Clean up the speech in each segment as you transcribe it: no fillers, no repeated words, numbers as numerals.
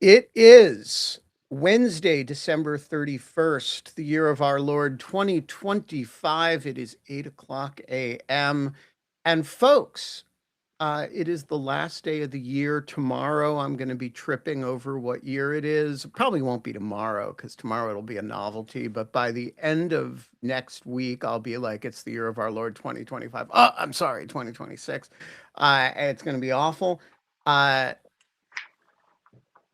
It is Wednesday, December 31st, the year of our Lord 2025. It is 8 o'clock a.m. And folks, it is the last day of the year. Tomorrow, I'm going to be tripping over what year it is. It probably won't be tomorrow because tomorrow it'll be a novelty. But by the end of next week, I'll be like, it's the year of our Lord 2025. Oh, I'm sorry, 2026. It's going to be awful. Uh,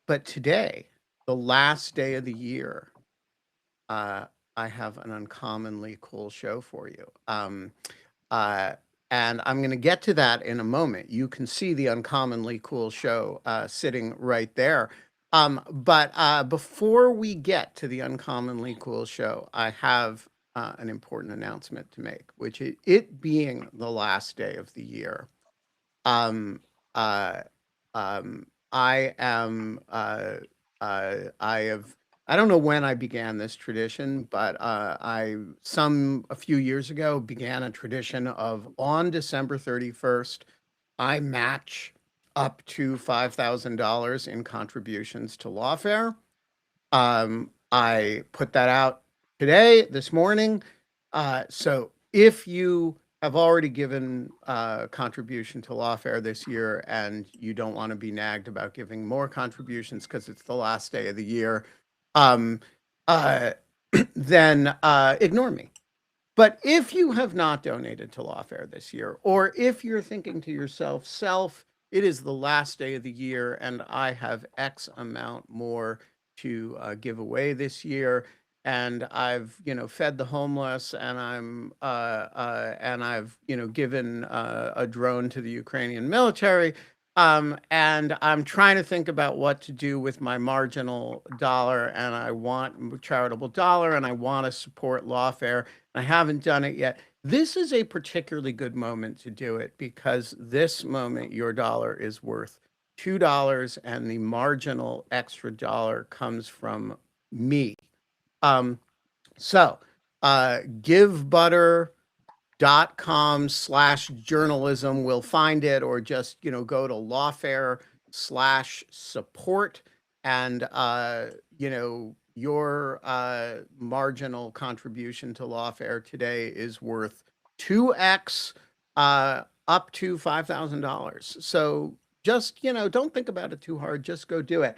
but today, the last day of the year, uh, I have an uncommonly cool show for you. Uh, and I'm going to get to that in a moment. You can see the uncommonly cool show sitting right there. But before we get to the uncommonly cool show, I have an important announcement to make, which is it being the last day of the year. Um, uh, I am, I have, I don't know when I began this tradition, but a few years ago, began a tradition of on December 31st, I match up to $5,000 in contributions to lawfare. I put that out today, this morning. So if you have already given contribution to lawfare this year and you don't want to be nagged about giving more contributions because it's the last day of the year, um, uh, then ignore me. But if you have not donated to lawfare this year, or if you're thinking to yourself, it is the last day of the year and I have X amount more to give away this year, and I've fed the homeless, and I've given a drone to the Ukrainian military, and I'm trying to think about what to do with my marginal dollar, and I want charitable dollar, and I want to support lawfare. I haven't done it yet. This is a particularly good moment to do it because this moment your dollar is worth $2, and the marginal extra dollar comes from me. Um, so givebutter.com/journalism will find it, or just go to lawfare/support, and your marginal contribution to lawfare today is worth 2x, up to $5,000. So just don't think about it too hard, just go do it.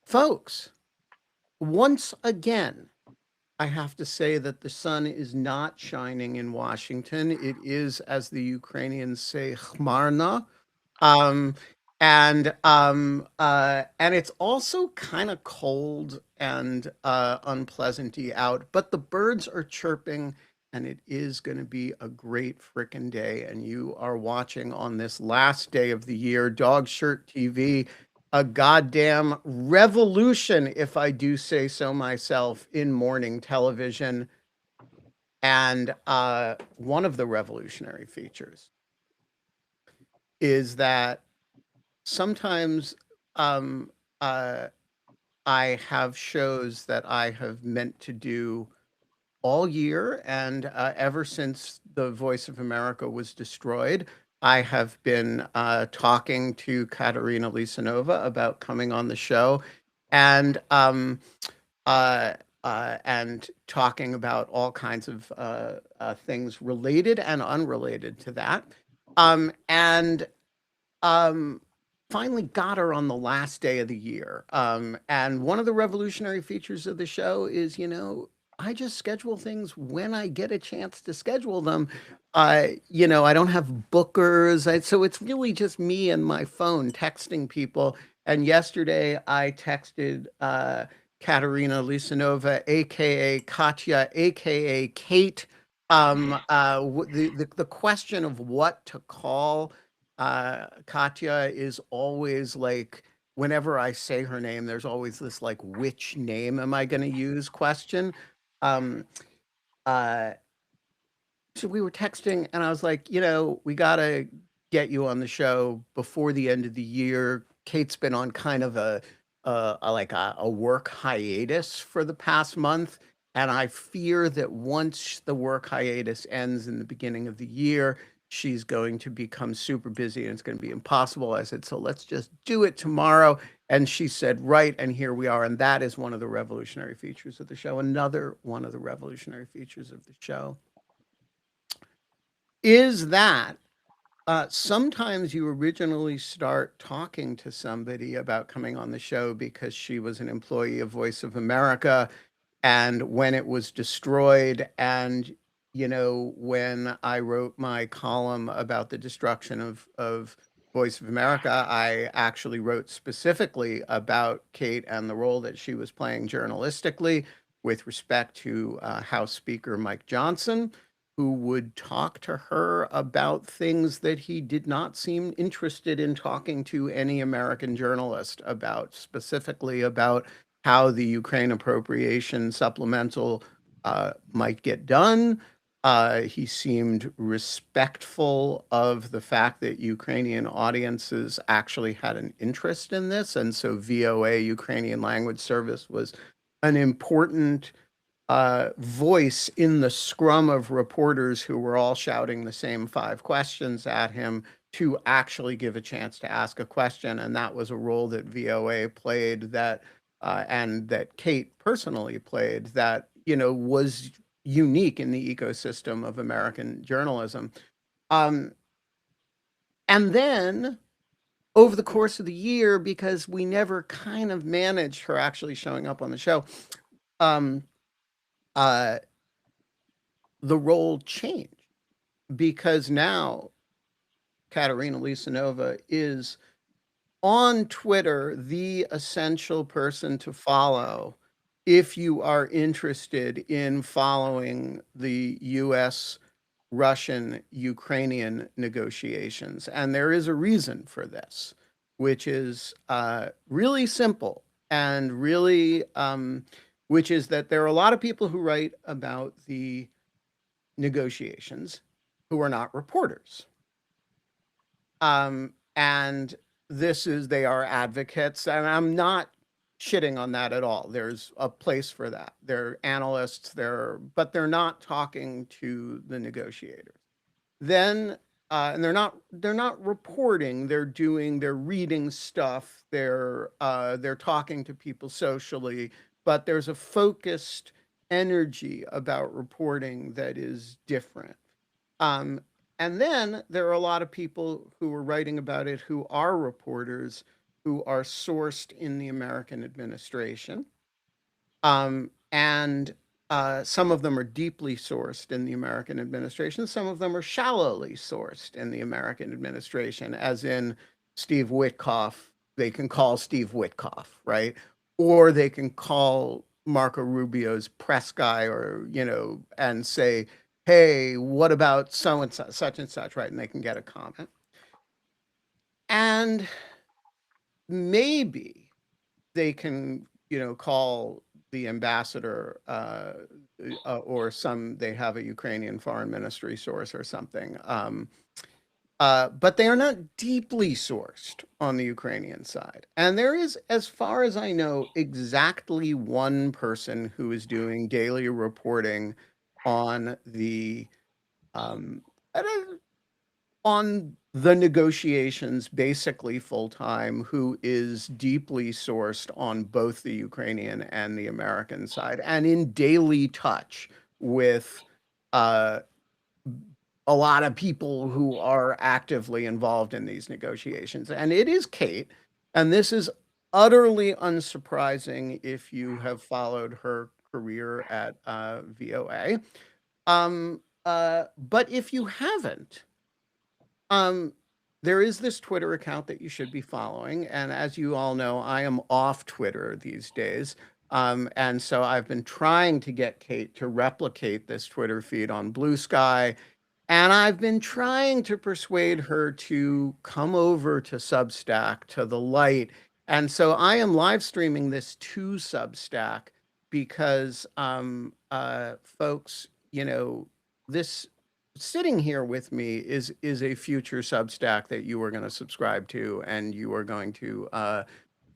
Folks, once again, I have to say that the sun is not shining in Washington. It is, as the Ukrainians say, chmarna. Um, and it's also kind of cold and unpleasanty out, but the birds are chirping, and it is going to be a great frickin' day. And you are watching on this last day of the year, Dog Shirt TV, a goddamn revolution, if I do say so myself, in morning television. And one of the revolutionary features is that sometimes um, uh, I have shows that I have meant to do all year, and ever since the Voice of America was destroyed, I have been talking to Kateryna Lisunova about coming on the show, and uh, and talking about all kinds of things related and unrelated to that. And um, finally got her on the last day of the year. And one of the revolutionary features of the show is, I just schedule things when I get a chance to schedule them. I don't have bookers, so it's really just me and my phone texting people. And yesterday I texted Kateryna Lisunova, aka Katya, aka Kate. The question of what to call Katya is always like, whenever I say her name, there's always this like, which name am I going to use question. Um, uh, so we were texting, and I was like, we got to get you on the show before the end of the year. Kate's been on kind of a work hiatus for the past month. And I fear that once the work hiatus ends in the beginning of the year, she's going to become super busy and it's going to be impossible. I said, so let's just do it tomorrow. And she said, right, and here we are. And that is one of the revolutionary features of the show. Another one of the revolutionary features of the show is that sometimes you originally start talking to somebody about coming on the show because she was an employee of Voice of America, and when it was destroyed, and when I wrote my column about the destruction of Voice of America, I actually wrote specifically about Kate and the role that she was playing journalistically with respect to House Speaker Mike Johnson, who would talk to her about things that he did not seem interested in talking to any American journalist about, specifically about how the Ukraine appropriation supplemental might get done. He seemed respectful of the fact that Ukrainian audiences actually had an interest in this. And so VOA, Ukrainian Language Service, was an important voice in the scrum of reporters who were all shouting the same 5 questions at him to actually give a chance to ask a question. And that was a role that VOA played, that and that Kate personally played, that was unique in the ecosystem of American journalism. Um, and then over the course of the year, because we never kind of managed her actually showing up on the show, um, uh, the role changed, because now Kateryna Lisunova is on Twitter the essential person to follow if you are interested in following the US Russian Ukrainian negotiations. And there is a reason for this, which is really simple, and really, which is that there are a lot of people who write about the negotiations who are not reporters. And they are advocates, and I'm not shitting on that at all. There's a place for that. They're analysts, but they're not talking to the negotiators. Then, and they're not reporting. They're reading stuff. They're talking to people socially, but there's a focused energy about reporting that is different. Um, and then there are a lot of people who are writing about it who are reporters, who are sourced in the American administration. And some of them are deeply sourced in the American administration. Some of them are shallowly sourced in the American administration, as in Steve Witkoff. They can call Steve Witkoff, right? Or they can call Marco Rubio's press guy, or, and say, hey, what about so and such and such, right? And they can get a comment. And maybe they can, call the ambassador, or they have a Ukrainian foreign ministry source or something. But they are not deeply sourced on the Ukrainian side. And there is, as far as I know, exactly one person who is doing daily reporting on um, on the negotiations, basically full time, who is deeply sourced on both the Ukrainian and the American side, and in daily touch with uh, a lot of people who are actively involved in these negotiations. And it is Kate. And this is utterly unsurprising if you have followed her career at VOA. But if you haven't, um, there is this Twitter account that you should be following, and as you all know, I am off Twitter these days. And so I've been trying to get Kate to replicate this Twitter feed on Blue Sky, and I've been trying to persuade her to come over to Substack, to the light. And so I am live streaming this to Substack because, folks, this sitting here with me is a future Substack that you are going to subscribe to, and you are going to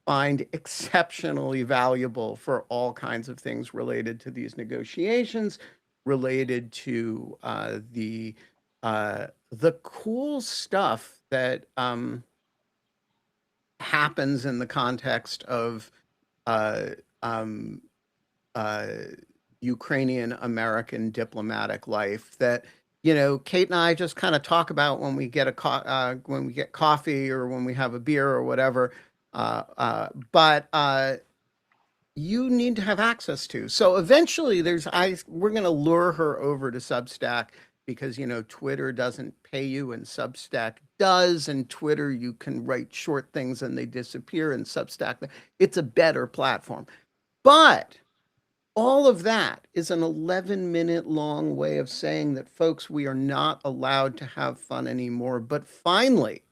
find exceptionally valuable for all kinds of things related to these negotiations, related to the cool stuff that happens in the context of uh, um, uh, Ukrainian American diplomatic life that Kate and I just kind of talk about when we get when we get coffee or when we have a beer or whatever. But you need to have access to. So eventually we're going to lure her over to Substack because Twitter doesn't pay you and Substack does, and Twitter you can write short things and they disappear, and Substack it's a better platform. But all of that is an 11-minute long way of saying that, folks, we are not allowed to have fun anymore. But finally,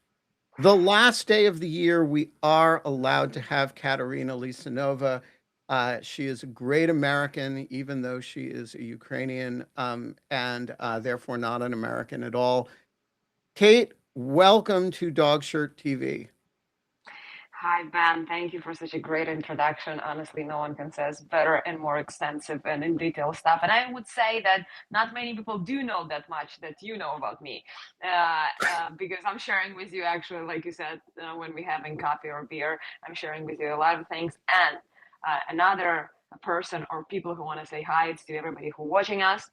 the last day of the year, we are allowed to have Kateryna Lisunova. She is a great American, even though she is a Ukrainian, and therefore not an American at all. Kate, welcome to Dog Shirt TV. Hi, Ben. Thank you for such a great introduction. Honestly, no one can say better and more extensive and in detail stuff. And I would say that not many people do know that much that you know about me, because I'm sharing with you, actually, like you said, when we're having coffee or beer, I'm sharing with you a lot of things. And another person or people who want to say hi to everybody who watching us.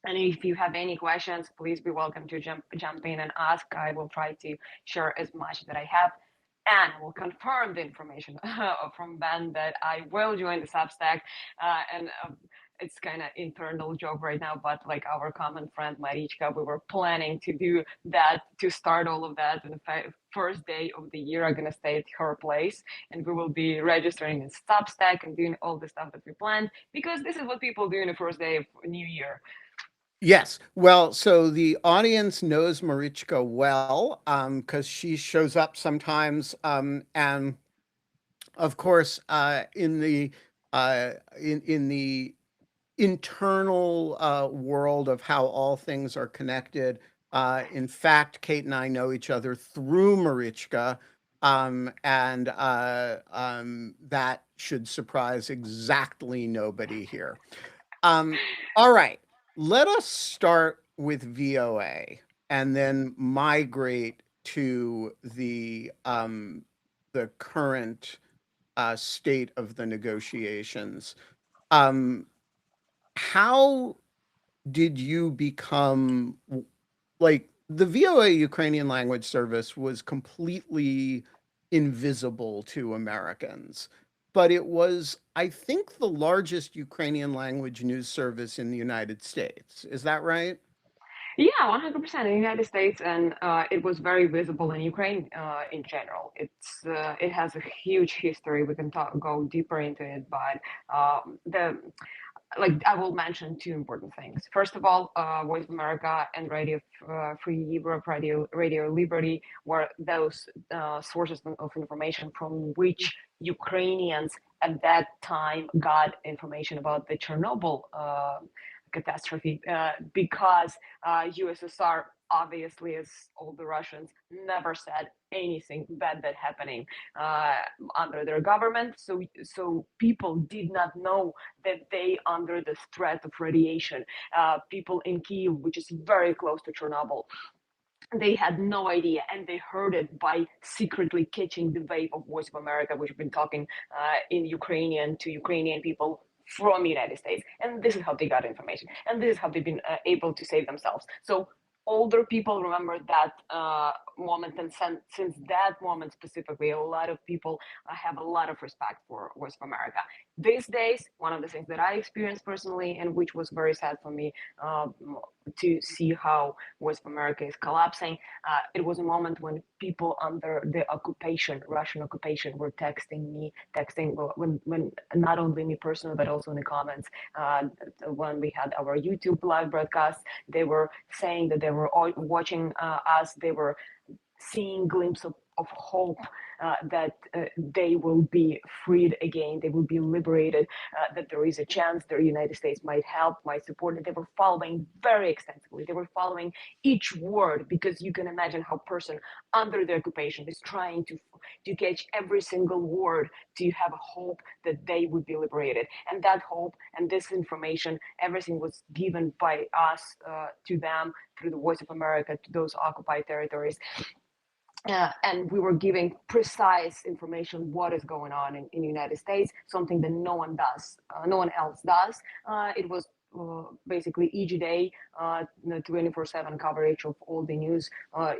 And if you have any questions, please be welcome to jump in and ask. I will try to share as much that I have, and will confirm the information from Ben that I will join the Substack. And it's kind of internal joke right now, but like our common friend Marichka, we were planning to do that, to start all of that. And the first day of the year, I'm gonna stay at her place, and we will be registering in Substack and doing all the stuff that we planned, because this is what people do in the first day of New Year. Yes. Well, so the audience knows Marichka well because she shows up sometimes. And of course, in the internal world of how all things are connected. In fact, Kate and I know each other through Marichka, and that should surprise exactly nobody here. Um, all right, let us start with VOA and then migrate to the current state of the negotiations. Um, how did you become like the VOA Ukrainian language service was completely invisible to Americans, but it was, I think, the largest Ukrainian language news service in the United States. Is that right? Yeah, 100% in the United States, and it was very visible in Ukraine in general. It has a huge history. We can go deeper into it, but the like I will mention two important things. First of all, Voice of America and Radio Free Europe, Radio Liberty were those sources of information from which Ukrainians at that time got information about the Chernobyl catastrophe, because USSR, obviously, as all the Russians, never said anything bad that happening uh, under their government. So people did not know that they under the threat of radiation. People in Kiev, which is very close to Chernobyl, they had no idea, and they heard it by secretly catching the wave of Voice of America, which we've been talking in Ukrainian to Ukrainian people from the United States. And this is how they got information, and this is how they've been able to save themselves. So older people remember that moment, and since that moment specifically, a lot of people have a lot of respect for Voice of America. These days, one of the things that I experienced personally, and which was very sad for me, uh, to see how Voice of America is collapsing. It was a moment when people under the occupation, Russian occupation, were texting me, texting when not only me personally, but also in the comments. When we had our YouTube live broadcast, they were saying that they were all watching us. They were seeing glimpse of hope, that they will be freed again, they will be liberated, that there is a chance the United States might help, might support it. They were following very extensively. They were following each word, because you can imagine how a person under the occupation is trying to catch every single word, to have a hope that they would be liberated. And that hope and this information, everything was given by us to them through the Voice of America to those occupied territories. and we were giving precise information what is going on in the United States, something that no one else does. It was basically each day, 24/7 coverage of all the news,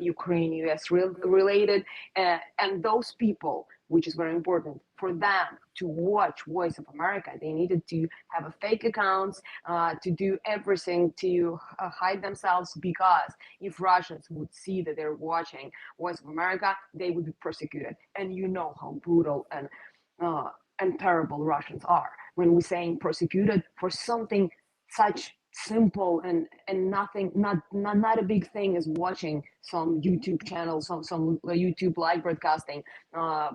Ukraine, US related, and those people, which is very important for them to watch Voice of America, they needed to have a fake accounts, to do everything to hide themselves, because if Russians would see that they're watching Voice of America, they would be persecuted. And you know how brutal uh, and terrible Russians are. When we're saying persecuted for something such simple and nothing, not a big thing as watching some YouTube channel, some YouTube live broadcasting. Uh,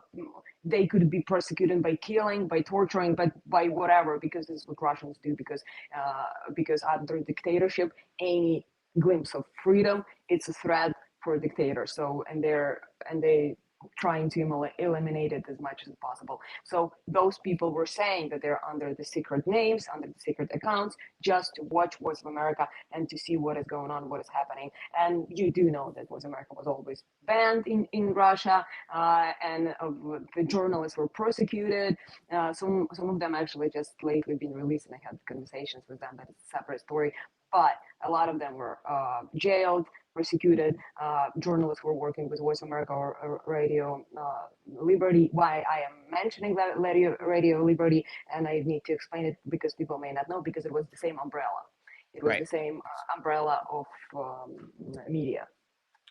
they could be persecuted by killing, by torturing, but by whatever, because this is what Russians do. Because under dictatorship, any glimpse of freedom, it's a threat for a dictator. So and they trying to eliminate it as much as possible. So those people were saying that they're under the secret names, under the secret accounts, just to watch Voice of America and to see what is going on, what is happening. And you do know that Voice of America was always banned in Russia, and the journalists were persecuted. Some of them actually just lately been released, and I had conversations with them, but it's a separate story. But a lot of them were jailed, persecuted. Journalists who were working with Voice of America or Radio Liberty. Why I am mentioning that Radio Liberty, and I need to explain it because people may not know, because it was the same umbrella. It was Right. the same umbrella of media.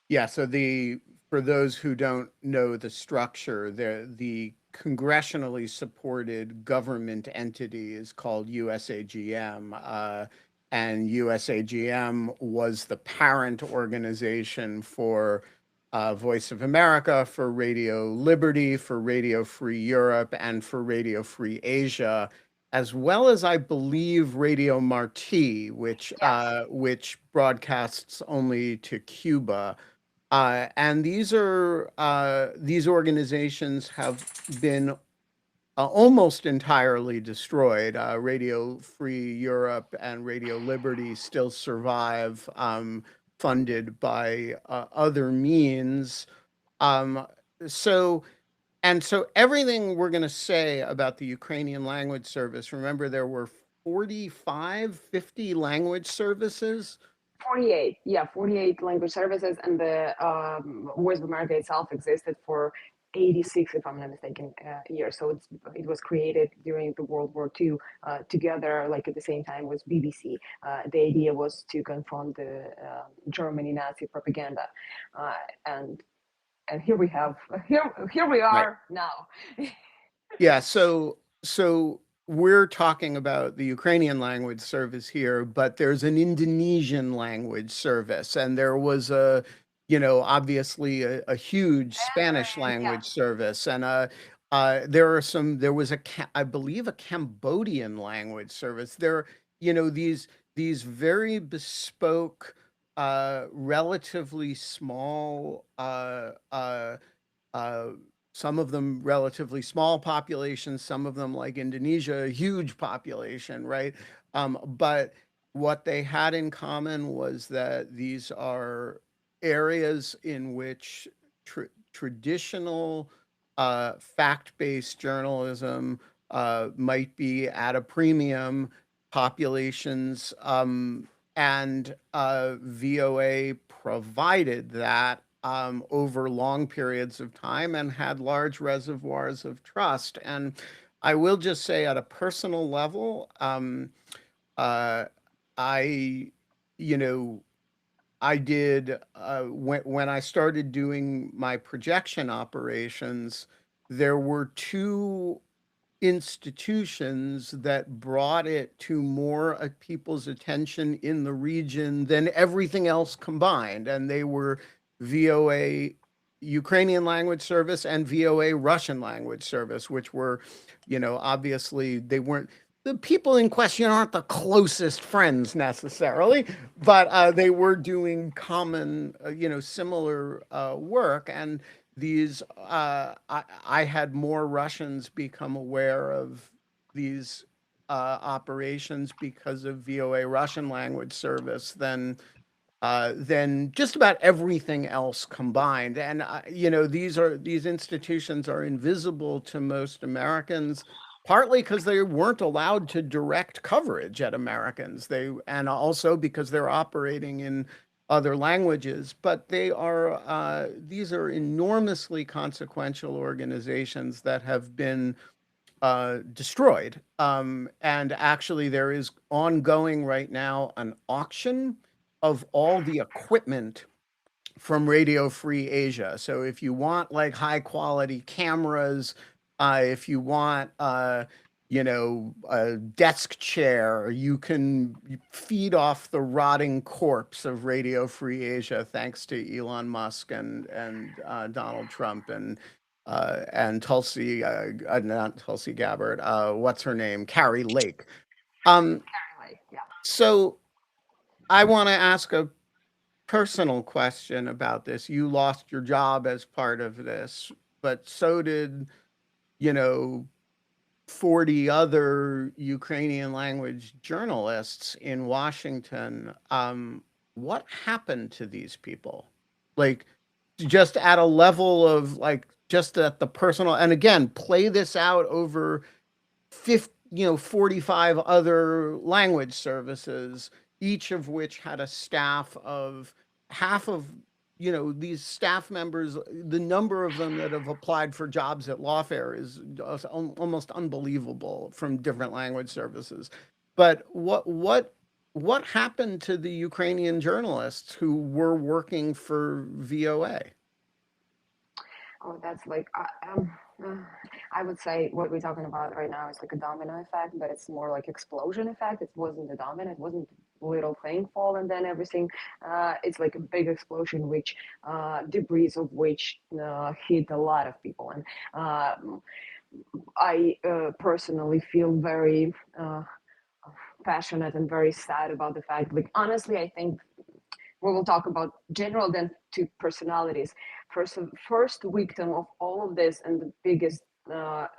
Yeah, so the for those who don't know the structure, the congressionally supported government entity is called USAGM, and USAGM was the parent organization for Voice of America, for Radio Liberty, for Radio Free Europe, and for Radio Free Asia, as well as I believe Radio Marti, Yes, which broadcasts only to Cuba. And these organizations have been almost entirely destroyed. Radio Free Europe and Radio Liberty still survive, funded by other means. Um, so, so everything we're going to say about the Ukrainian language service, remember there were 45, 50 language services. 48. Yeah, 48 language services, and the Voice of America itself existed for 86, if I'm not mistaken, years. So it was created during the World War II, together, like at the same time, with BBC. The idea was to confront the Germany Nazi propaganda, uh, and here we have here we Right. are now. Yeah, so we're talking about the Ukrainian language service here, but there's an Indonesian language service, and there was obviously a huge Spanish Yeah, language service, and there was I believe a Cambodian language service. There, these very bespoke, relatively small, uh, some of them relatively small populations, some of them like Indonesia, a huge population, right? But what they had in common was that these are areas in which traditional fact-based journalism might be at a premium. Populations and VOA provided that over long periods of time and had large reservoirs of trust. And I will just say, at a personal level, uh, I, you know, I did when I started doing my projection operations, there were two institutions that brought it to more people's attention in the region than everything else combined. And they were VOA Ukrainian language service and VOA Russian language service, which were, obviously they weren't, the people in question aren't the closest friends necessarily, but they were doing common, similar work. And I had more Russians become aware of these operations because of VOA Russian language service than than just about everything else combined. And these institutions are invisible to most Americans, partly because they weren't allowed to direct coverage at Americans. And also because they're operating in other languages. But these are enormously consequential organizations that have been destroyed. And actually, there is ongoing right now an auction of all the equipment from Radio Free Asia. So if you want like high quality cameras, if you want a desk chair, you can feed off the rotting corpse of Radio Free Asia, thanks to Elon Musk and Donald Trump and Tulsi, not Tulsi Gabbard, what's her name, Carrie Lake. Um, Apparently, yeah. so I want to ask a personal question about this. You lost your job as part of this, but so did, you know, 40 other Ukrainian language journalists in Washington. What happened to these people? Like, just at a level of like, just at the personal, and again, play this out over 50, 45 other language services, each of which had a staff of half of, these staff members, the number of them that have applied for jobs at Lawfare is almost unbelievable from different language services. But what happened to the Ukrainian journalists who were working for VOA? Oh, that's like uh, I would say what we're talking about right now is like a domino effect, but it's more like explosion effect. It wasn't a domino. It wasn't little thing fall and then everything. It's like a big explosion, which debris of which hit a lot of people. And I personally feel very passionate and very sad about the fact. Like honestly, I think we will talk about general then to personalities. First victim of all of this and the biggest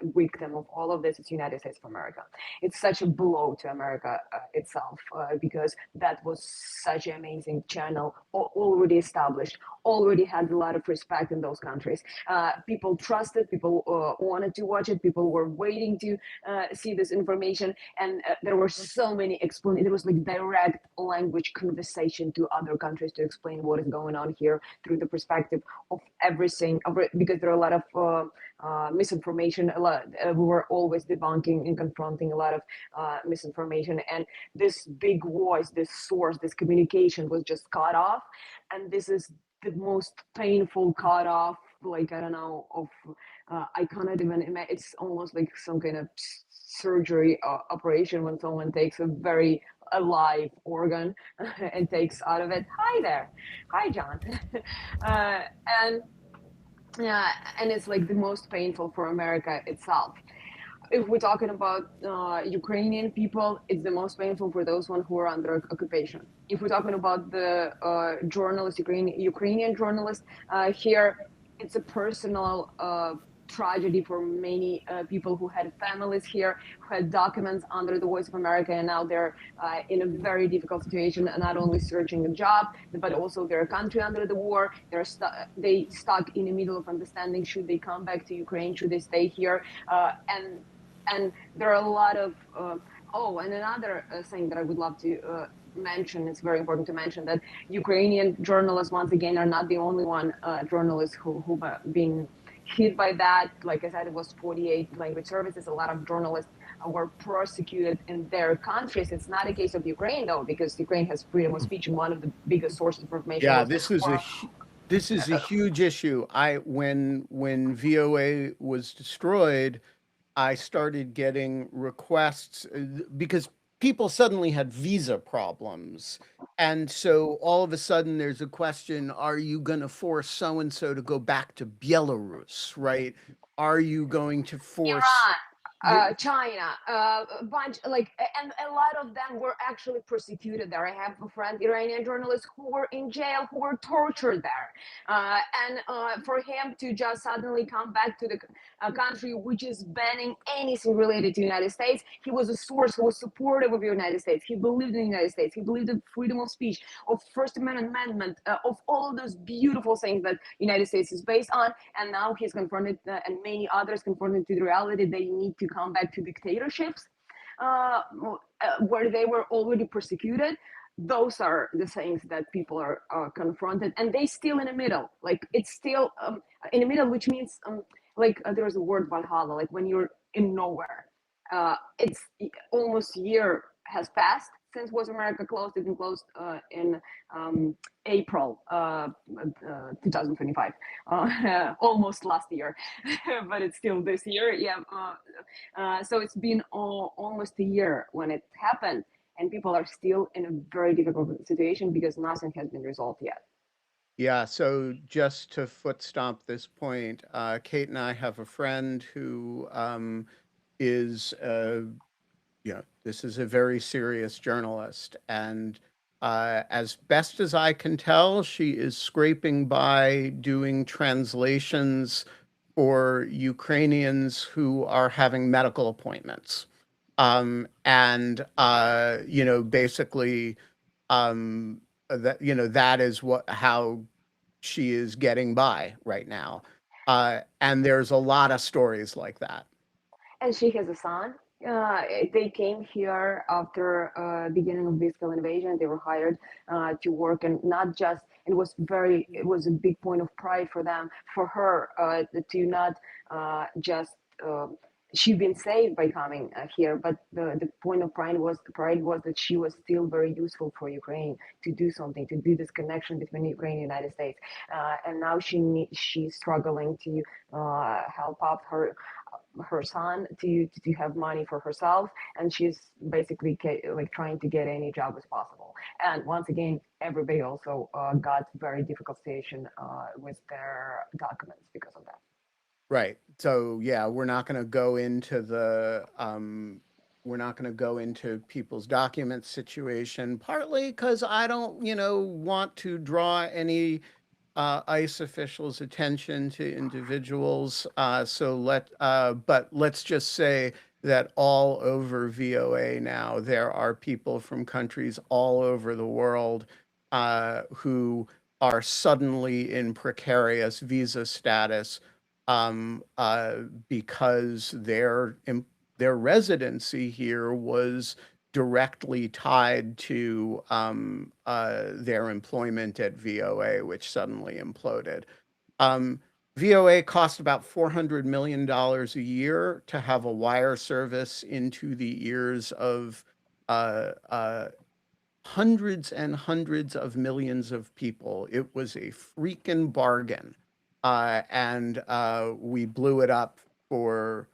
victim of all of this is United States of America. It's such a blow to America itself because that was such an amazing channel already established, already had a lot of respect in those countries. People trusted, people wanted to watch it, people were waiting to see this information, and there were so many explanations. There was like direct language conversation to other countries to explain what is going on here through the perspective of everything, because there are a lot of misinformation. A lot, we were always debunking and confronting a lot of misinformation, and this big voice, this source, this communication was just cut off, and this is the most painful cut off. Like I don't know of, I cannot even imagine. It's almost like some kind of surgery operation when someone takes a very alive organ and takes out of it. Hi there, hi John, uh, and yeah, and it's like the most painful for America itself. If we're talking about Ukrainian people, it's the most painful for those one who are under occupation. If we're talking about the journalists, Ukrainian journalists here, it's a personal tragedy for many people who had families here, who had documents under the Voice of America, and now they're in a very difficult situation, not only searching a job, but also their country under the war. They stuck in the middle of understanding should they come back to Ukraine, should they stay here, and there are a lot of oh, and another thing that I would love to mention, it's very important to mention that Ukrainian journalists once again are not the only one journalists who been hit by that. Like I said, it was 48 language services. A lot of journalists were prosecuted in their countries. It's not a case of Ukraine though, because Ukraine has freedom of speech, and one of the biggest sources of information Yeah, was this is a huge issue. When VOA was destroyed, I started getting requests because people suddenly had visa problems. And so all of a sudden there's a question, are you going to force so and so to go back to Belarus, right? Are you going to force Iran. China, a bunch like, and a lot of them were actually persecuted there. I have a friend, Iranian journalists, who were in jail, who were tortured there, and for him to just suddenly come back to the country, which is banning anything related to the United States. He was a source who was supportive of the United States. He believed in the United States. He believed in freedom of speech, of First Amendment, of all of those beautiful things that the United States is based on. And now he's confronted, and many others confronted to the reality they need to come back to dictatorships, uh, where they were already persecuted. Those are the things that people are confronted, and they still in the middle. Like it's still in the middle, which means like there's a word Valhalla, like when you're in nowhere. It's almost a year has passed since was America closed. It been closed in April 2025, almost last year, but it's still this year. Yeah. So it's been almost a year when it happened, and people are still in a very difficult situation because nothing has been resolved yet. Yeah, so just to foot stomp this point, Kate and I have a friend who is this is a very serious journalist, and as best as I can tell, she is scraping by doing translations for Ukrainians who are having medical appointments. And basically, that is what how she is getting by right now. And there's a lot of stories like that. And she has a son. They came here after beginning of this invasion. They were hired to work, and not just. It was a big point of pride for them, for her, to not just. She'd been saved by coming here, but the point of pride was that she was still very useful for Ukraine to do something, to do this connection between Ukraine and the United States, and now she's struggling to help out her son to have money for herself, and she's basically like trying to get any job as possible. And once again, everybody also got very difficult situation with their documents because of that. Right. So yeah, we're not going to go into people's document situation, partly because I don't, want to draw any ICE officials' attention to individuals. But let's just say that all over VOA now, there are people from countries all over the world who are suddenly in precarious visa status because their residency here was directly tied to their employment at VOA, which suddenly imploded. Um, VOA cost about $400 million a year to have a wire service into the ears of uh, uh, hundreds and hundreds of millions of people. It was a freaking bargain. And we blew it up for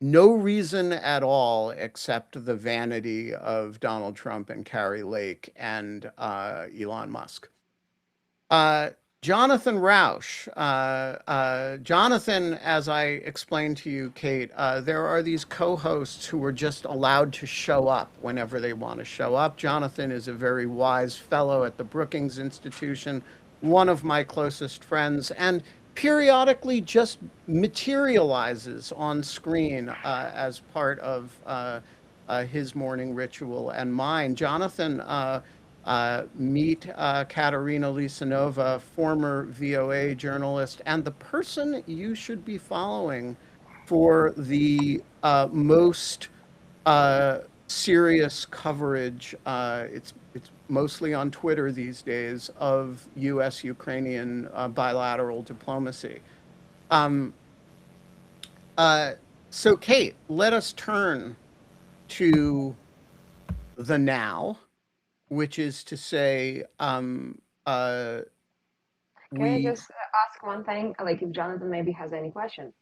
no reason at all except the vanity of Donald Trump and Carrie Lake and Elon Musk. Uh, Jonathan Rausch. Jonathan, as I explained to you, Kate, there are these co hosts who are just allowed to show up whenever they want to show up. Jonathan is a very wise fellow at the Brookings Institution, one of my closest friends, and periodically just materializes on screen as part of his morning ritual and mine. Jonathan, meet Kateryna Lisunova, former VOA journalist, and the person you should be following for the most uh, serious coverage. It's mostly on Twitter these days of U.S. Ukrainian bilateral diplomacy. Um, uh, so, Kate, let us turn to the now, which is to say, uh, Can I we just ask one thing? Like, if Jonathan maybe has any question?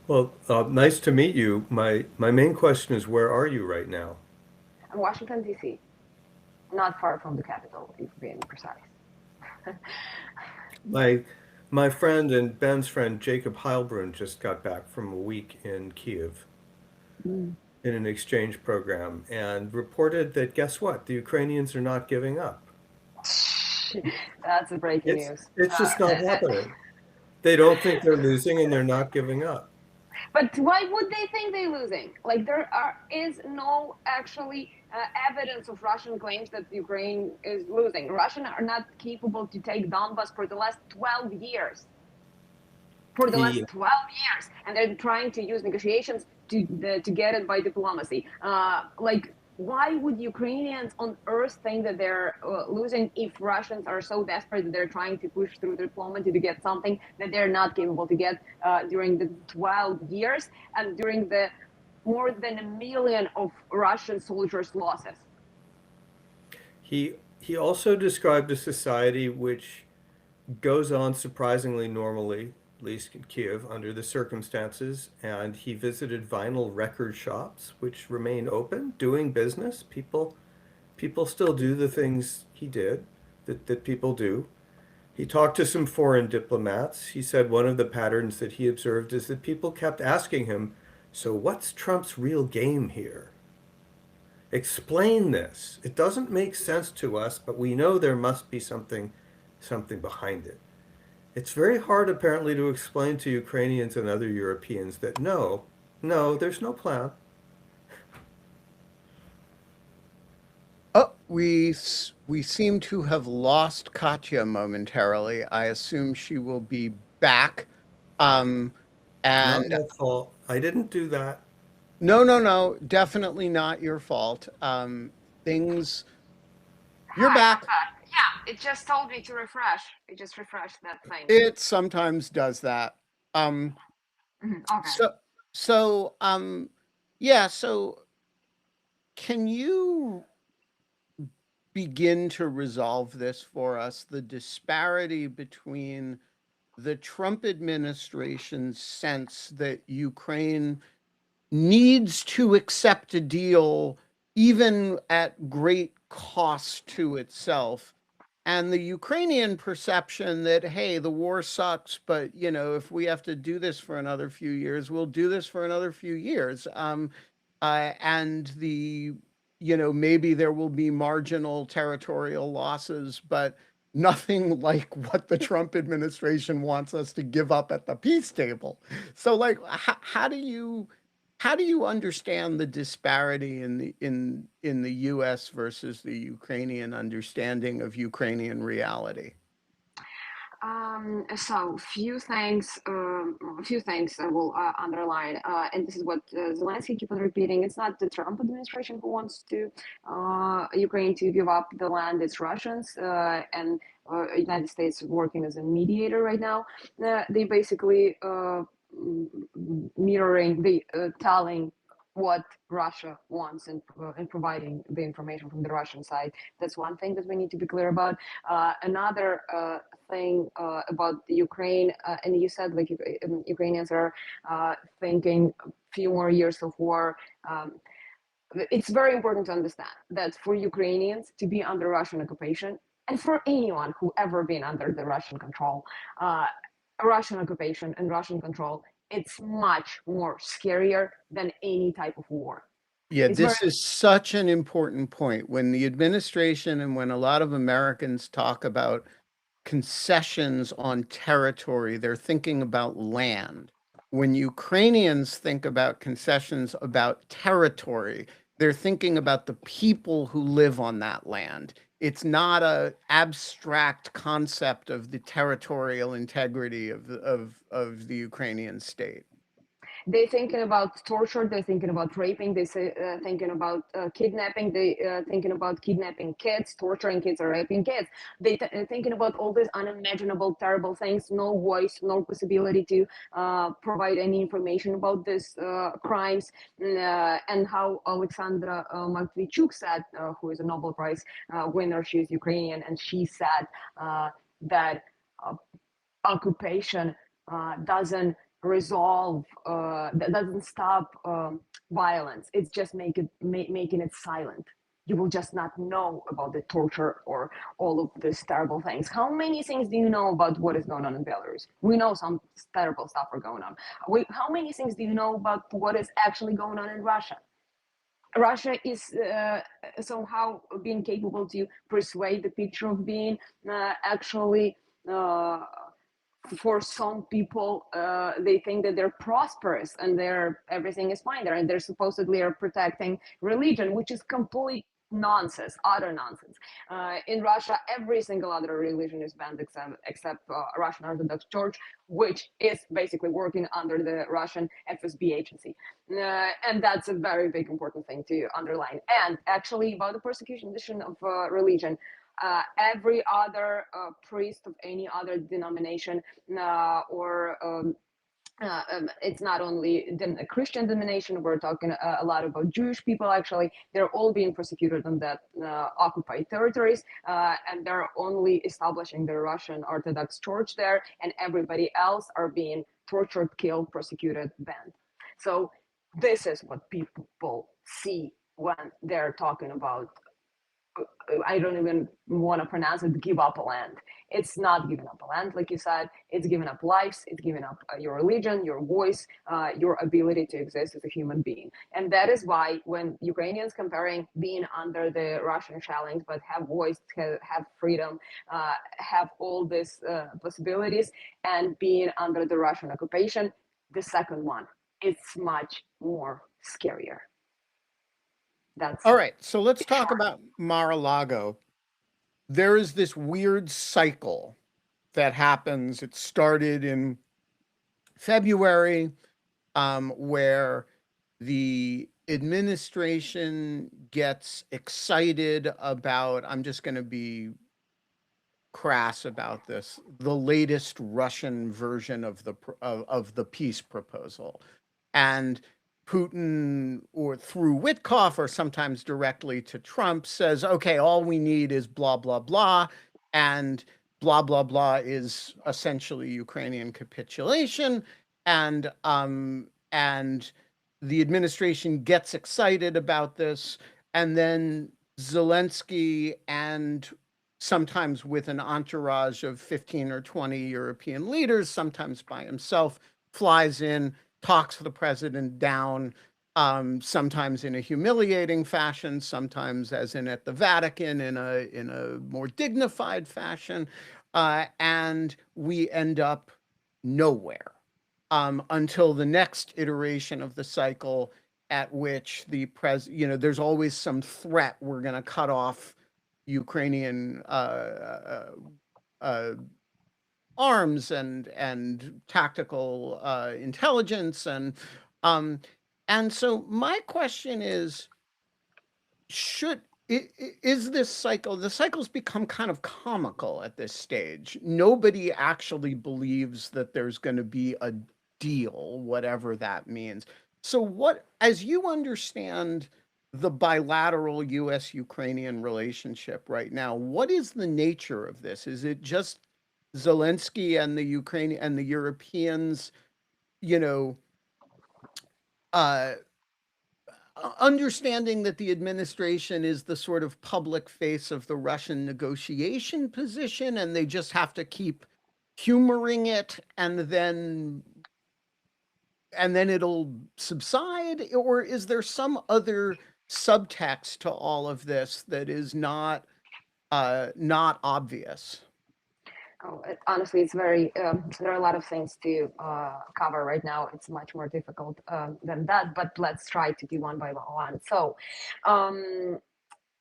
Well, nice to meet you. My main question is, where are you right now? I'm Washington, D.C., not far from the capital, if being precise. My My friend and Ben's friend Jacob Heilbrunn just got back from a week in Kiev Mm. in an exchange program and reported that guess what? The Ukrainians are not giving up. That's the breaking It's news. it's just not happening. They don't think they're losing and they're not giving up. But why would they think they're losing? Like is no actually evidence of Russian claims that Ukraine is losing. Russians are not capable to take Donbas for the last 12 years. For the last Yeah. 12 years, and they're trying to use negotiations to get it by diplomacy. Like, why would Ukrainians on earth think that they're losing if Russians are so desperate that they're trying to push through diplomacy to get something that they're not capable to get during the 12 years and during the more than a million of Russian soldiers' losses? He also described a society which goes on surprisingly normally, at least in Kiev, under the circumstances. And he visited vinyl record shops, which remain open, doing business. People still do the things he did that people do. He talked to some foreign diplomats. He said one of the patterns that he observed is that people kept asking him, so what's Trump's real game here? Explain this. It doesn't make sense to us, but we know there must be something behind it. It's very hard, apparently, to explain to Ukrainians and other Europeans that no, there's no plan. Oh, we seem to have lost Katya momentarily. I assume she will be back. Um, Not and my fault. I didn't do that. no, no, no, definitely not your fault. Things, you're Hi, I'm back. back. Yeah, it just told me to refresh. It just refreshed that thing. It sometimes does that. Um, Okay. so, so, yeah, so can you begin to resolve this for us? The disparity between the Trump administration's sense that Ukraine needs to accept a deal even at great cost to itself, and the Ukrainian perception that, hey, the war sucks, but if we have to do this for another few years, we'll do this for another few years. And maybe there will be marginal territorial losses, but nothing like what the Trump administration wants us to give up at the peace table. So, like, how do you understand the disparity in the U.S. versus the Ukrainian understanding of Ukrainian reality? So few things I will underline, and this is what Zelensky keep on repeating. It's not the Trump administration who wants to Ukraine to give up the land. It's Russians and United States working as a mediator right now. They basically mirroring the telling what Russia wants and providing the information from the Russian side. That's one thing that we need to be clear about. Another thing about Ukraine, and you said like Ukrainians are thinking a few more years of war. Um, it's very important to understand that for Ukrainians to be under Russian occupation, and for anyone who ever been under the Russian control, uh, Russian occupation and Russian control, it's much more scarier than any type of war. Yeah, It's very this is such an important point. When the administration and when a lot of Americans talk about concessions on territory, they're thinking about land. When Ukrainians think about concessions about territory, they're thinking about the people who live on that land. It's not a abstract concept of the territorial integrity of the Ukrainian state. they're thinking about torture, they're thinking about raping, they're thinking about kidnapping, they're thinking about kidnapping kids, torturing kids, or raping kids. They're thinking about all these unimaginable, terrible things, no voice, no possibility to provide any information about these crimes. And how Alexandra Matvichuk said, who is a Nobel Prize winner, she's Ukrainian, and she said that uh, occupation doesn't resolve, that doesn't stop violence. It's just making it silent. you will just not know about the torture or all of these terrible things. How many things do you know about what is going on in Belarus? We know some terrible stuff are going on. How many things do you know about what is actually going on in Russia? Russia is somehow being capable to persuade the picture of being actually uh, for some people, they think that they're prosperous and everything is fine there, and they're supposedly are protecting religion, which is complete nonsense, utter nonsense. In Russia, every single other religion is banned except Russian Orthodox Church, which is basically working under the Russian FSB agency. And that's a very big important thing to underline. And actually, about the persecution of religion, every other priest of any other denomination it's not only a Christian denomination, we're talking a lot about Jewish people actually. They're all being persecuted on that occupied territories, and they're only establishing the Russian Orthodox Church there, and everybody else are being tortured, killed, persecuted, banned. So this is what people see when they're talking about I don't even want to pronounce it, give up a land. It's not giving up a land, like you said. It's giving up lives. It's giving up your religion, your voice, your ability to exist as a human being. And that is why when Ukrainians comparing being under the Russian challenge, but have voice, have freedom, have all these possibilities, and being under the Russian occupation, the second one, it's much more scarier. That's All right, so let's talk short. about Mar-a-Lago. There is this weird cycle that happens. It started in February, where the administration gets excited about, I'm just going to be crass about this, the latest Russian version of the peace proposal. And Putin, or through Witkoff, or sometimes directly to Trump, says, okay, all we need is blah, blah, blah. And blah, blah, blah is essentially Ukrainian capitulation. And the administration gets excited about this. And then Zelensky, and sometimes with an entourage of 15 or 20 European leaders, sometimes by himself, flies in, talks the president down, sometimes in a humiliating fashion, sometimes as in at the Vatican in a more dignified fashion, and we end up nowhere until the next iteration of the cycle, at which there's always some threat, we're going to cut off Ukrainian arms and tactical intelligence, and so my question is, should is this cycle, the cycle's become kind of comical at this stage. Nobody actually believes that there's going to be a deal, whatever that means. So what, as you understand the bilateral US Ukrainian relationship right now, what is the nature of this? Is it just Zelensky and the Ukrainian and the Europeans, you know, uh, understanding that the administration is the sort of public face of the Russian negotiation position, and they just have to keep humoring it, and then it'll subside? Or is there some other subtext to all of this that is not obvious? Oh, honestly, it's very, there are a lot of things to cover right now. It's much more difficult than that, but let's try to do one by one. So, um,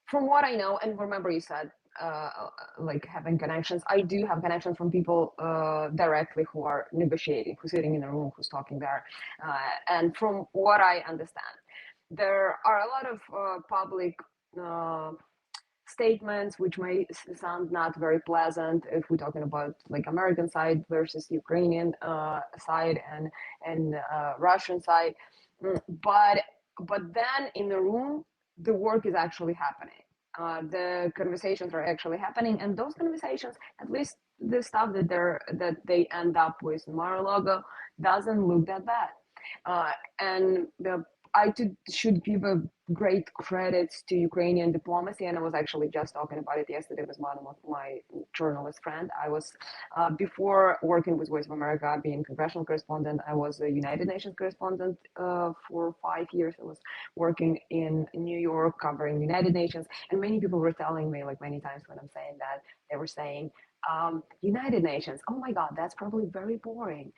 from what I know, and remember you said, like having connections, I do have connections from people directly who are negotiating, who's sitting in a room, who's talking there. And from what I understand, there are a lot of public uh, statements which may sound not very pleasant if we're talking about like American side versus Ukrainian side and Russian side. But then in the room, the work is actually happening. The conversations are actually happening, and those conversations, at least the stuff that they end up with Mar-a-Lago, doesn't look that bad. And should give a great credits to Ukrainian diplomacy, and I was actually just talking about it yesterday with one of my journalist friend. I was before working with Voice of America, being congressional correspondent. I was a United Nations correspondent for 5 years. I was working in New York covering United Nations, and many people were telling me, like many times when I'm saying that, they were saying, United Nations, oh my God, that's probably very boring.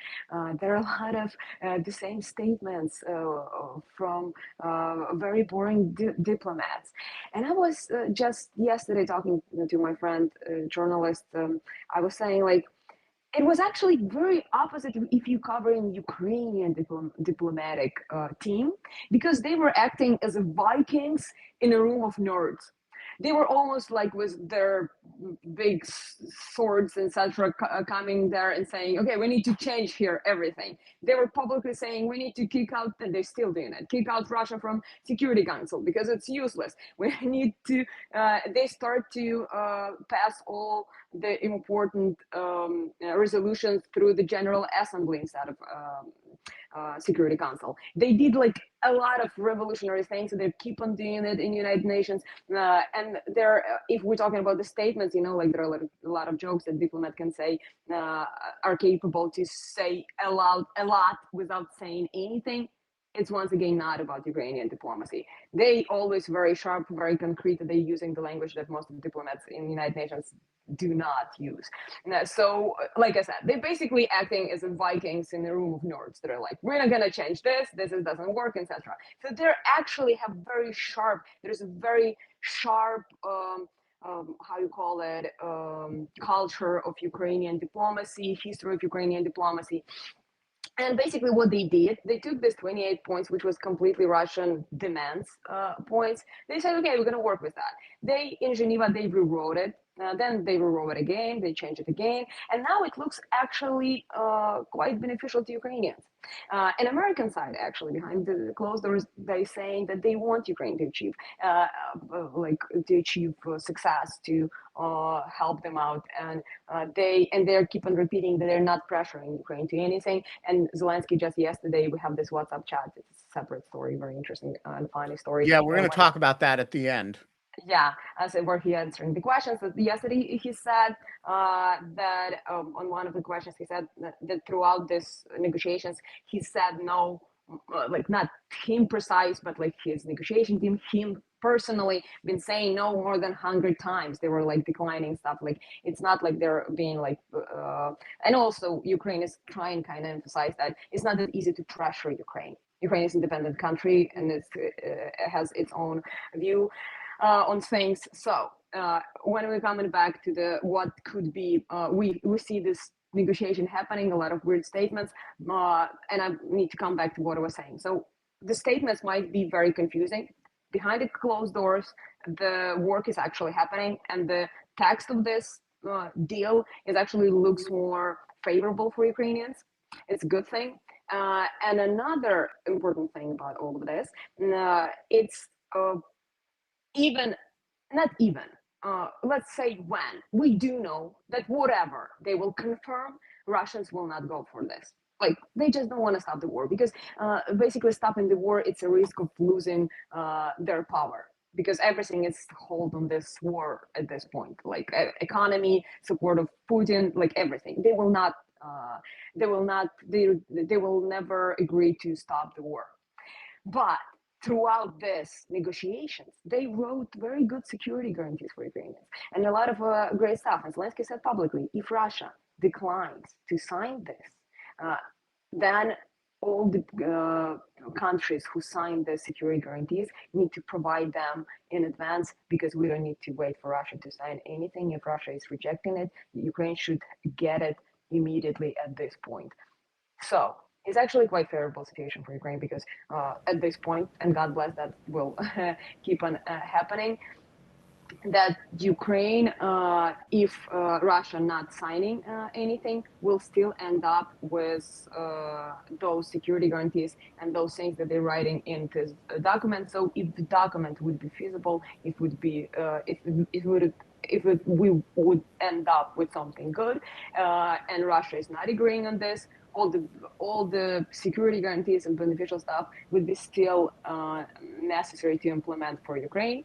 There are a lot of the same statements from very boring diplomats. And I was just yesterday talking to my friend, journalist. I was saying, like, it was actually very opposite if you cover in Ukrainian diplomatic team, because they were acting as Vikings in a room of nerds. They were almost like with their big swords, etc., coming there and saying, okay, we need to change here everything. They were publicly saying we need to kick out, and they're still doing it, kick out Russia from Security Council because it's useless. We need to, they start to pass all the important resolutions through the General Assembly instead of Security Council. They did like a lot of revolutionary things, and they keep on doing it in United Nations. And there, if we're talking about the statements, like there are a lot of jokes that diplomat can say, are capable to say a lot without saying anything. It's once again not about Ukrainian diplomacy. They always very sharp, very concrete. They're using the language that most of the diplomats in the United Nations do not use. So, like I said, they're basically acting as Vikings in a room of nerds that are like, we're not gonna change this. This doesn't work, etc. So they actually have very sharp. There's a very sharp. How you call it, culture of Ukrainian diplomacy, history of Ukrainian diplomacy. And basically what they did, they took this 28 points, which was completely Russian demands points. They said, okay, we're going to work with that. They, in Geneva, they rewrote it. Then they rewrote it again, they changed it again. And now it looks actually quite beneficial to Ukrainians. An American side, actually, behind the closed doors, they're saying that they want Ukraine to achieve, success, to help them out. And they keep on repeating that they're not pressuring Ukraine to anything. And Zelensky just yesterday, we have this WhatsApp chat. It's a separate story, very interesting and funny story. Yeah, we're going to talk about that at the end. Yeah, I said where he answering the questions. So yesterday he said that on one of the questions he said that throughout this negotiations he said no, like not him precise, but like his negotiation team, him personally been saying no more than 100 times. They were like declining stuff. Like it's not like they're being like, and also Ukraine is trying kind of emphasize that it's not that easy to pressure Ukraine. Ukraine is an independent country and it has its own view on things. So when we're coming back to the what could be, we see this negotiation happening, a lot of weird statements, and I need to come back to what I was saying. So the statements might be very confusing. Behind the closed doors, the work is actually happening, and the text of this deal is actually looks more favorable for Ukrainians. It's a good thing. And another important thing about all of this, it's even, not even, let's say when, we do know that whatever they will confirm, Russians will not go for this. Like, they just don't want to stop the war because basically stopping the war, it's a risk of losing their power because everything is hold on this war at this point, like economy, support of Putin, like everything. They will not, they will never agree to stop the war. But throughout this negotiations, they wrote very good security guarantees for Ukrainians and a lot of great stuff. And Zelensky said publicly, if Russia declines to sign this, then all the countries who signed the security guarantees need to provide them in advance because we don't need to wait for Russia to sign anything. If Russia is rejecting it, Ukraine should get it immediately at this point. So it's actually quite favorable situation for Ukraine because at this point, and God bless that will keep on happening, that Ukraine, if Russia not signing anything, will still end up with those security guarantees and those things that they're writing in this document. So if the document would be feasible, it would be, we would end up with something good, and Russia is not agreeing on this, all the all the security guarantees and beneficial stuff would be still necessary to implement for Ukraine,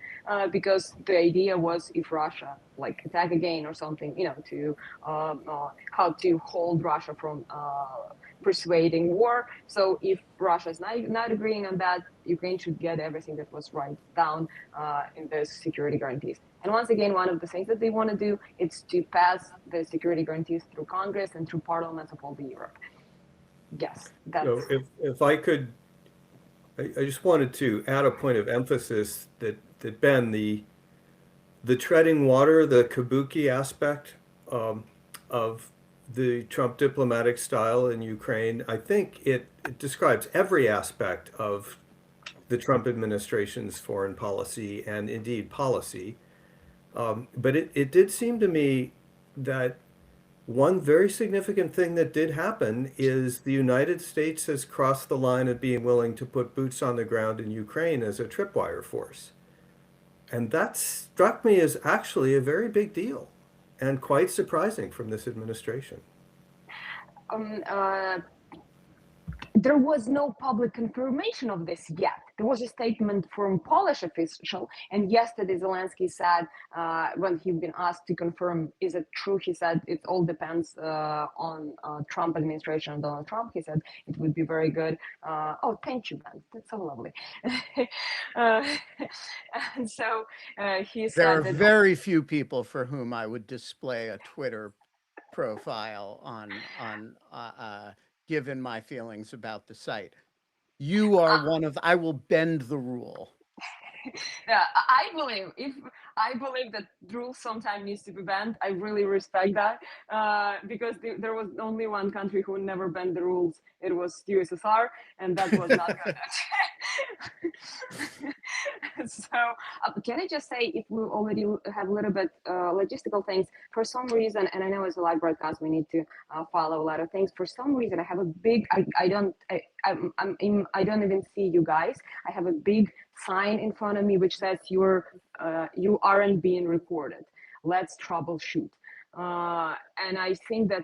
because the idea was if Russia like attack again or something, to how to hold Russia from persuading war. So if Russia is not agreeing on that, Ukraine should get everything that was right down in those security guarantees. And once again, one of the things that they want to do is to pass the security guarantees through Congress and through parliaments of all the Europe. Yes, that's So if I could, I just wanted to add a point of emphasis that Ben, the treading water, the kabuki aspect of the Trump diplomatic style in Ukraine, I think it describes every aspect of the Trump administration's foreign policy and indeed policy. But it did seem to me that one very significant thing that did happen is the United States has crossed the line of being willing to put boots on the ground in Ukraine as a tripwire force. And that struck me as actually a very big deal and quite surprising from this administration. um, uh, there was no public confirmation of this yet. There was a statement from Polish official, and yesterday Zelensky said, when he'd been asked to confirm, is it true? He said it all depends on Trump administration and Donald Trump. He said it would be very good. Oh, thank you, Ben. That's so lovely. uh, and so he There said are that. very few people for whom I would display a Twitter profile given my feelings about the site. You are one of, I will bend the rule. Yeah, I believe that rules sometimes needs to be banned. I really respect that, because there was only one country who never banned the rules. It was USSR, and that was not good. So can I just say, if we already have a little bit logistical things, for some reason, and I know as a live broadcast we need to follow a lot of things. For some reason, I have a big. I don't even see you guys. I have a big sign in front of me which says you aren't being recorded. Let's troubleshoot. And I think that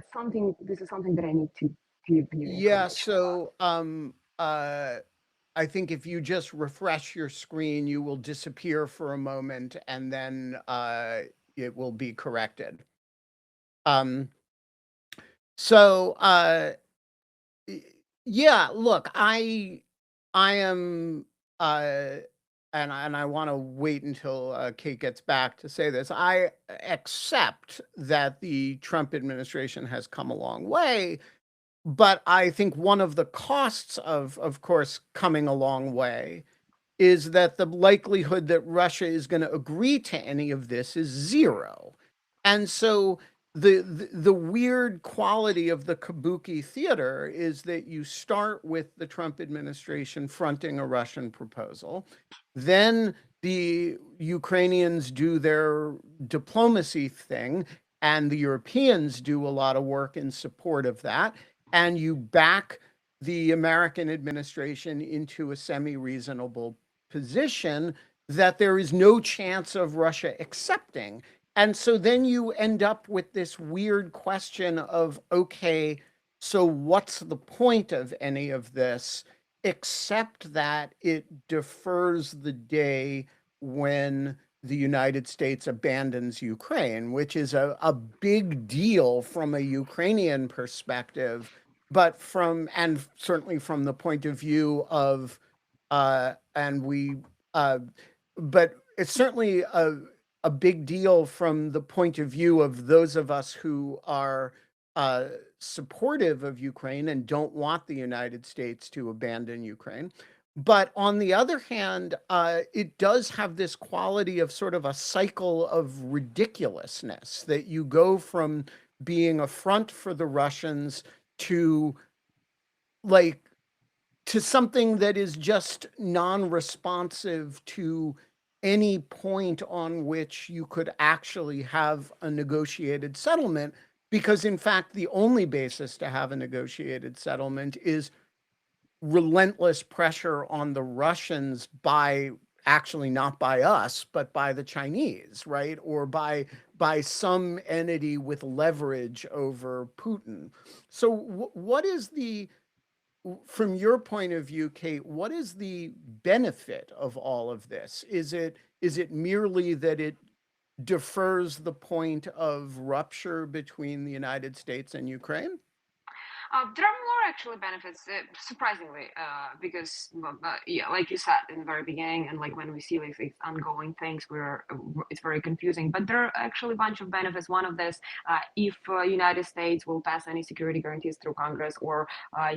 this is something that I need to give you Yeah, information so I think if you just refresh your screen, you will disappear for a moment and then it will be corrected. Um, so yeah, look, I am and I want to wait until Kate gets back to say this. I accept that the Trump administration has come a long way, but I think one of the costs of course, coming a long way is that the likelihood that Russia is going to agree to any of this is zero. And so the weird quality of the kabuki theater is that you start with the Trump administration fronting a Russian proposal. Then the Ukrainians do their diplomacy thing, and the Europeans do a lot of work in support of that. And you back the American administration into a semi-reasonable position that there is no chance of Russia accepting. And so then you end up with this weird question of, okay, so what's the point of any of this, except that it defers the day when the United States abandons Ukraine, which is a big deal from a Ukrainian perspective, but and certainly from the point of view of and we, but it's certainly a big deal from the point of view of those of us who are supportive of Ukraine and don't want the United States to abandon Ukraine. But on the other hand, it does have this quality of sort of a cycle of ridiculousness that you go from being a front for the Russians to like to something that is just non-responsive to any point on which you could actually have a negotiated settlement, because in fact the only basis to have a negotiated settlement is relentless pressure on the Russians by actually not by us, but by the Chinese, right? Or by some entity with leverage over Putin. So what is the, from your point of view, Kate, what is the benefit of all of this? Is it merely that it defers the point of rupture between the United States and Ukraine? There are more actually benefits, surprisingly, because yeah, like you said in the very beginning, and like when we see like these ongoing things, where it's very confusing. But there are actually a bunch of benefits. One of this, if United States will pass any security guarantees through Congress, or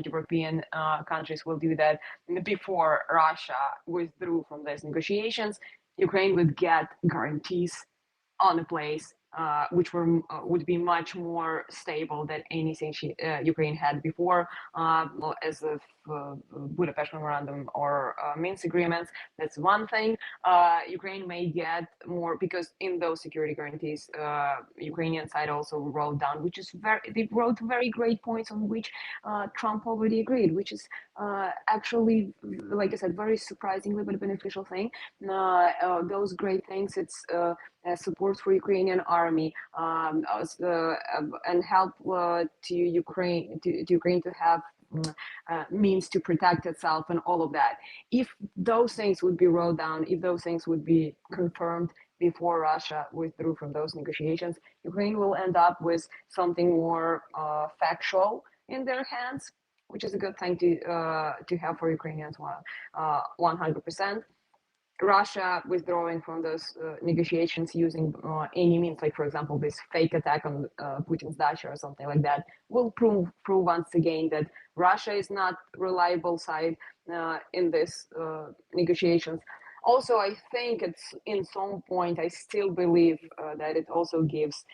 European countries will do that before Russia withdrew from these negotiations, Ukraine would get guarantees on a place which would be much more stable than anything Ukraine had before, as of Budapest Memorandum or Minsk agreements. That's one thing. Ukraine may get more because in those security guarantees, Ukrainian side also wrote down, which is they wrote very great points on which Trump already agreed, which is actually, like I said, very surprisingly but beneficial thing. Those great things. It's support for Ukrainian army, and help to Ukraine to have means to protect itself and all of that. If those things would be wrote down, if those things would be confirmed before Russia withdrew from those negotiations, Ukraine will end up with something more factual in their hands, which is a good thing to have for Ukrainians, 100%. Russia withdrawing from those negotiations using any means, like for example, this fake attack on Putin's dacha or something like that, will prove once again that Russia is not reliable side in this negotiations. Also, I think it's in some point, I still believe that it also gives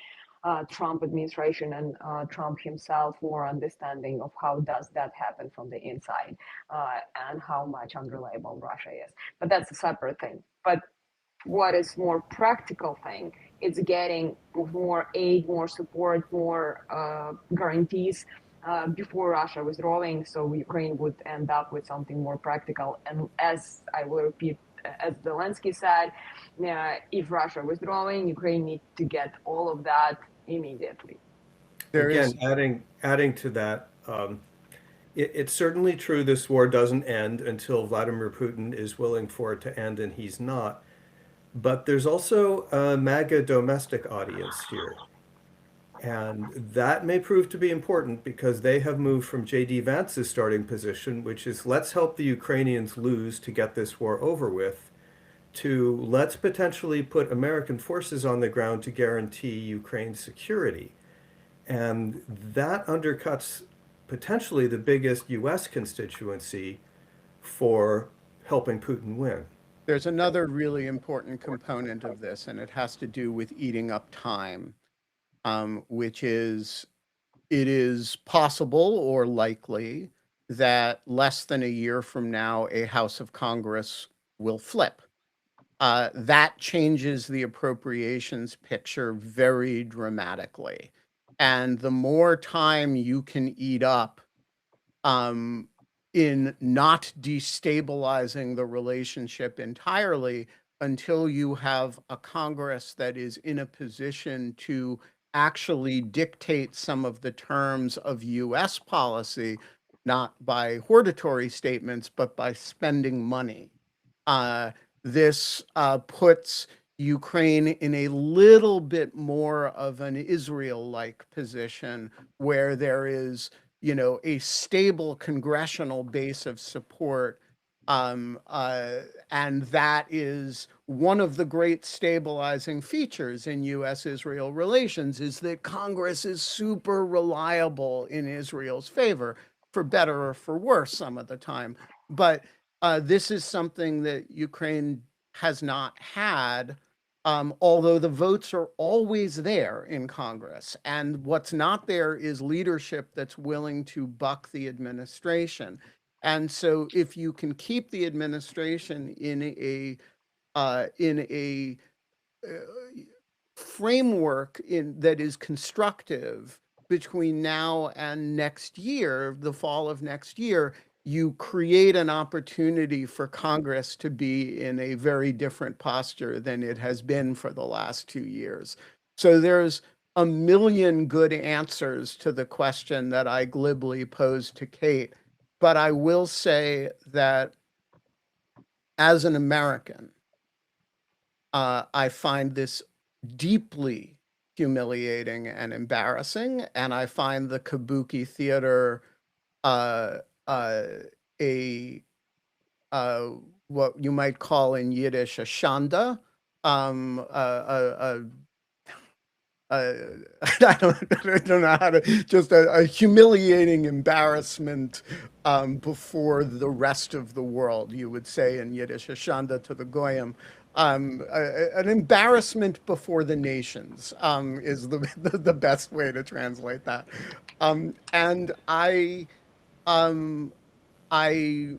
Trump administration and Trump himself more understanding of how does that happen from the inside, and how much unreliable Russia is. But that's a separate thing. But what is more practical thing, it's getting more aid, more support, more guarantees before Russia withdrawing, so Ukraine would end up with something more practical. And as I will repeat, as Zelensky said, if Russia withdrawing, Ukraine needs to get all of that immediately. There is Again, adding to that, it's certainly true this war doesn't end until Vladimir Putin is willing for it to end, and he's not. But there's also a MAGA domestic audience here. And that may prove to be important because they have moved from J.D. Vance's starting position, which is let's help the Ukrainians lose to get this war over with, to let's potentially put American forces on the ground to guarantee Ukraine's security. And that undercuts potentially the biggest US constituency for helping Putin win. there's another really important component of this, and it has to do with eating up time, which is it is possible or likely that less than a year from now, a House of Congress will flip. That changes the appropriations picture very dramatically. And the more time you can eat up um, in not destabilizing the relationship entirely until you have a Congress that is in a position to actually dictate some of the terms of US policy, not by hortatory statements, but by spending money. Uh, this puts Ukraine in a little bit more of an Israel-like position where there is, a stable congressional base of support. Um, uh, and that is one of the great stabilizing features in US-Israel relations, is that Congress is super reliable in Israel's favor, for better or for worse some of the time. But this is something that Ukraine has not had, although the votes are always there in Congress. And what's not there is leadership that's willing to buck the administration. And so if you can keep the administration in a uh, framework that is constructive between now and next year, the fall of next year, you create an opportunity for Congress to be in a very different posture than it has been for the last 2 years. So there's a million good answers to the question that I glibly posed to Kate. But I will say that as an American, I find this deeply humiliating and embarrassing. And I find the Kabuki theater uh, uh, a uh, what you might call in Yiddish a shanda, a uh, I don't know how to, just a humiliating embarrassment before the rest of the world, you would say in Yiddish, Hashanda to the Goyim. An embarrassment before the nations is the best way to translate that. And um, I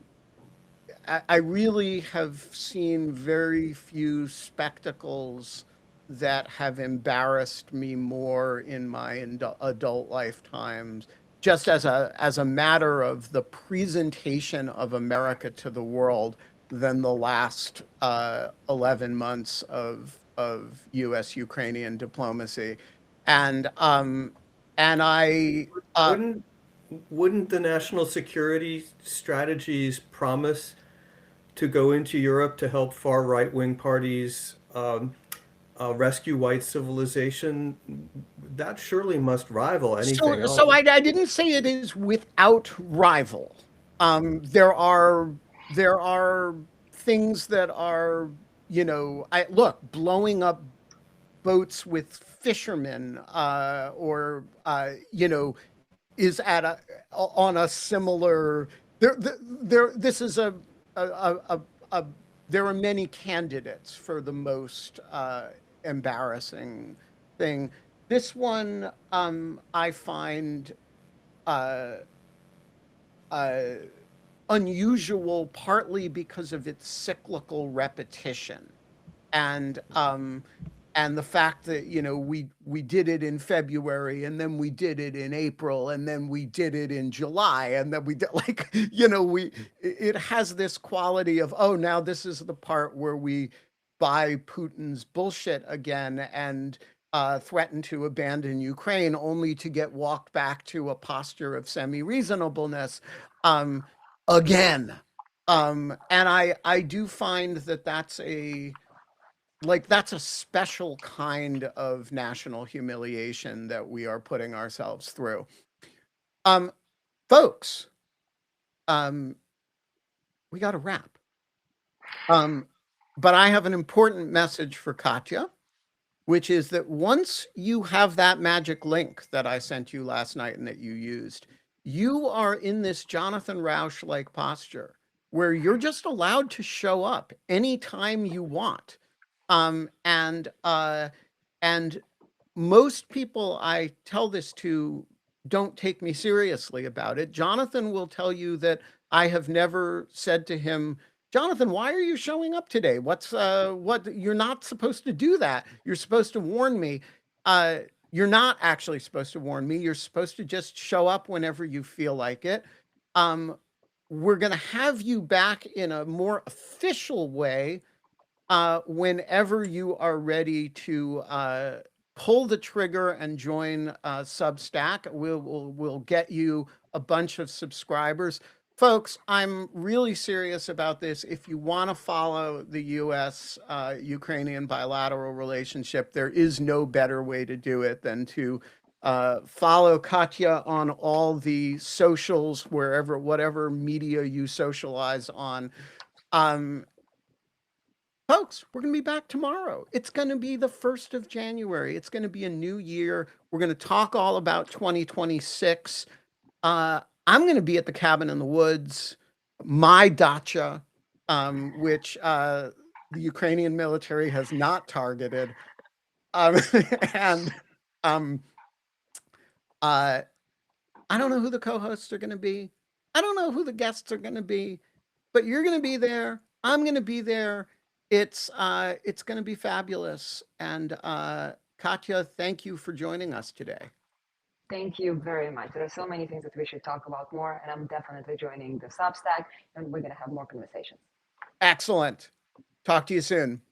I really have seen very few spectacles that have embarrassed me more in my adult lifetimes, just as a matter of the presentation of America to the world than the last 11 months of U.S. Ukrainian diplomacy. And and I Wouldn't wouldn't the national security strategies promise to go into Europe to help far right-wing parties rescue white civilization? That surely must rival anything So I else. didn't say it is without rival. There are things that are, I look, blowing up boats with fishermen, or is at a on a similar. This is a there are many candidates for the most embarrassing thing. This one, I find uh, uh, unusual, partly because of its cyclical repetition, and um, and the fact that we did it in February, and then we did it in April, and then we did it in July, and then we did, like, we it has this quality of, oh, now this is the part where we buy Putin's bullshit again and threaten to abandon Ukraine, only to get walked back to a posture of semi-reasonableness um, again. And I do find that that's a special kind of national humiliation that we are putting ourselves through. Um, Folks, um, we got to wrap. Um, but I have an important message for Katya, which is that once you have that magic link that I sent you last night and that you used, you are in this Jonathan Rauch like posture where you're just allowed to show up anytime you want. And most people I tell this to don't take me seriously about it. Jonathan will tell you that I have never said to him, Jonathan, why are you showing up today? What you're not supposed to do that. You're supposed to warn me. Uh, you're not actually supposed to warn me. You're supposed to just show up whenever you feel like it. Um, we're going to have you back in a more official way whenever you are ready to pull the trigger and join Substack. We'll get you a bunch of subscribers. Folks, I'm really serious about this. If you want to follow the U.S. Ukrainian bilateral relationship, there is no better way to do it than to follow Katya on all the socials, wherever, whatever media you socialize on. Um, Folks, we're going to be back tomorrow. It's going to be the 1st of January. It's going to be a new year. We're going to talk all about 2026. I'm going to be at the cabin in the woods, my dacha, which the Ukrainian military has not targeted. Um, and um, uh, I don't know who the co-hosts are going to be. I don't know who the guests are going to be, but you're going to be there. I'm going to be there. It's going to be fabulous. And Katya, thank you for joining us today. Thank you very much. There are so many things that we should talk about more, and I'm definitely joining the Substack, and we're going to have more conversations. Excellent. Talk to you soon.